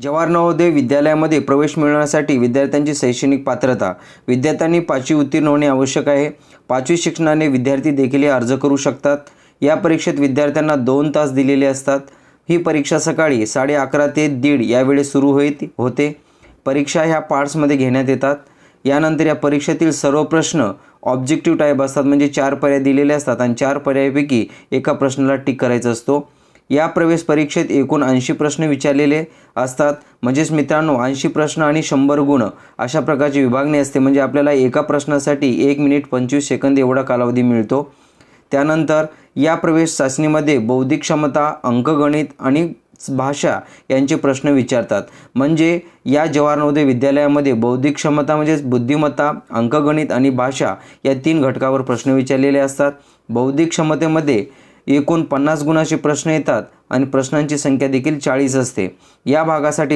जवाहर नवोदय विद्यालयामध्ये प्रवेश मिळवण्यासाठी विद्यार्थ्यांची शैक्षणिक पात्रता. विद्यार्थ्यांनी 5वी उत्तीर्ण होणे आवश्यक आहे. 5वी शिक्षणाने विद्यार्थी देखील अर्ज करू शकतात. या परीक्षेत विद्यार्थ्यांना 2 तास दिलेले असतात. ही परीक्षा सकाळी 11:30 ते 1:30 या वेळेस सुरू होते. परीक्षा ह्या पार्ट्समध्ये घेण्यात येतात. यानंतर या परीक्षेतील सर्व प्रश्न ऑब्जेक्टिव्ह टाईप असतात, म्हणजे 4 पर्याय दिलेले असतात आणि 4 पर्यायापैकी एका प्रश्नाला टिक करायचा असतो. या प्रवेश परीक्षेत एकूण 80 प्रश्न विचारलेले असतात. म्हणजेच मित्रांनो 80 प्रश्न आणि 100 गुण अशा प्रकारची विभागणी असते. म्हणजे आपल्याला एका प्रश्नासाठी 1 मिनिट 25 सेकंद एवढा कालावधी मिळतो. त्यानंतर या प्रवेश चाचणीमध्ये बौद्धिक क्षमता, अंकगणित आणि भाषा यांचे प्रश्न विचारतात. म्हणजे या जवाहर नवोदय विद्यालयामध्ये बौद्धिक क्षमता म्हणजेच बुद्धिमत्ता, अंकगणित आणि भाषा या 3 घटकावर प्रश्न विचारलेले असतात. बौद्धिक क्षमतेमध्ये एकूण 50 गुणाचे प्रश्न येतात आणि प्रश्नांची संख्या देखील 40 असते. या भागासाठी